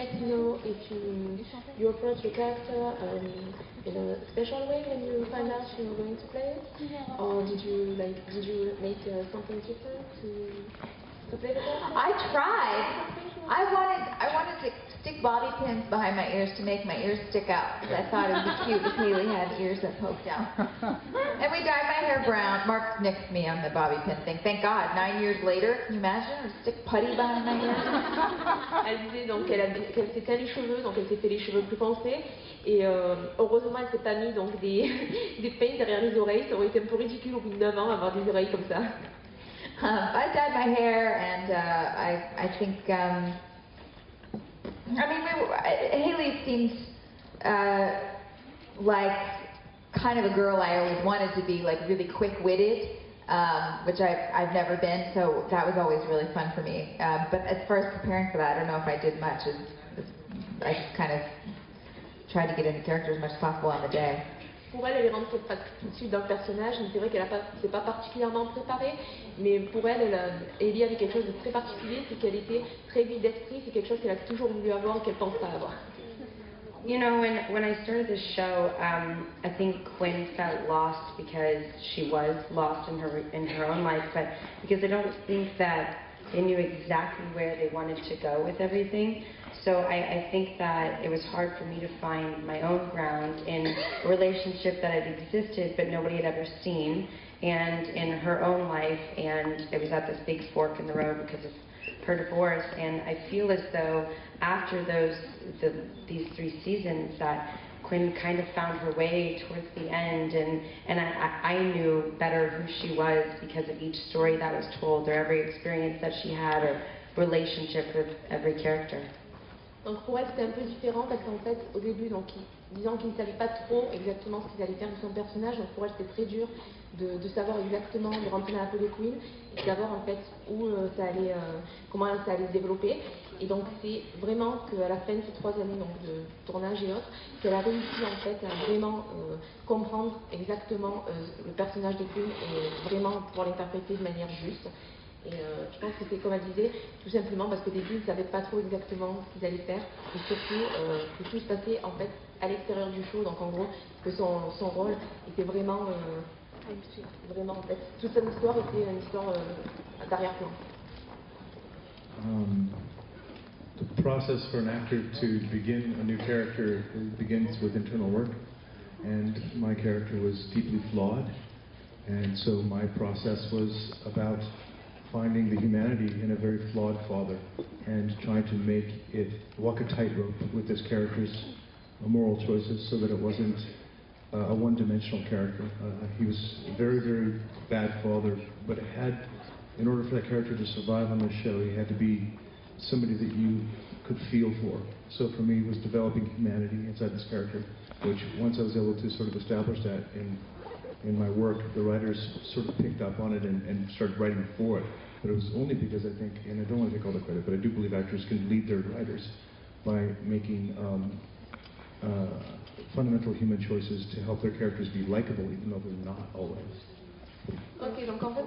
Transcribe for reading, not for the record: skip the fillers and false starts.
like to know if you approach the character in a special way when you find out you were going to play it, or did you make something different to play the character? I tried. I wanted to stick bobby pins behind my ears to make my ears stick out, because I thought it would be cute if Haley had ears that poked out. And we dyed my hair brown. Mark nixed me on the bobby pin thing. Thank God. 9 years later, can you imagine? Or stick putty behind my ears. Elle disait donc qu'elle s'est teint les cheveux, donc elle s'est fait les cheveux plus foncés, et heureusement elle s'est pas mis donc des peins derrière les oreilles. Ça aurait été un peu ridicule au bout de 9 ans avoir des oreilles comme ça. I dyed my hair, and I think, I mean, Haley seemed like kind of a girl I always wanted to be, like really quick-witted, which I've never been, so that was always really fun for me. But as far as preparing for that, I don't know if I did much. I just kind of tried to get into character as much as possible on the day. Pour elle, elle est rentrée tout de suite dans le personnage, mais c'est vrai qu'elle s'est pas particulièrement préparée, mais pour elle, Ellie avait quelque chose de très particulier, c'est qu'elle était très vide d'esprit, c'est quelque chose qu'elle a toujours voulu avoir et qu'elle pense pas avoir. You know, when I started this show, I think Quinn felt lost because she was lost in her own life, but because I don't think that they knew exactly where they wanted to go with everything. So I think that it was hard for me to find my own ground in a relationship that had existed but nobody had ever seen, and in her own life, and it was at this big fork in the road because of her divorce. And I feel as though after these 3 seasons that Quinn kind of found her way towards the end, and I knew better who she was because of each story that was told, or every experience that she had, or relationship with every character. Donc pour elle c'était un peu différent parce qu'en fait au début, donc disons qu'il ne savait pas trop exactement ce qu'ils allaient faire de son personnage, donc pour elle c'était très dur de savoir exactement, de rentrer dans la peau de Queen et de savoir en fait où ça allait, comment ça allait se développer. Et donc c'est vraiment qu'à la fin de ces 3 années donc, de tournage et autres, qu'elle a réussi en fait à vraiment comprendre exactement le personnage de Queen et vraiment pouvoir l'interpréter de manière juste. Et je pense que c'est comme elle disait, tout simplement parce qu'au début ils ne savaient pas trop exactement ce qu'ils allaient faire, et surtout que tout se passait en fait à l'extérieur du show, donc en gros que son rôle était vraiment, vraiment en fait, toute son histoire était une histoire d'arrière-plan. The process for an actor to begin a new character begins with internal work, and my character was deeply flawed, and so my process was about finding the humanity in a very flawed father and trying to make it walk a tightrope with this character's moral choices so that it wasn't a one-dimensional character. He was a very, very bad father, but in order for that character to survive on the show, he had to be somebody that you could feel for. So for me, it was developing humanity inside this character, which once I was able to sort of establish that in my work, the writers sort of picked up on it and started writing for it. But it was only because I think, and I don't want to take all the credit, but I do believe actors can lead their writers by making fundamental human choices to help their characters be likable, even though they're not always. Ok, donc en fait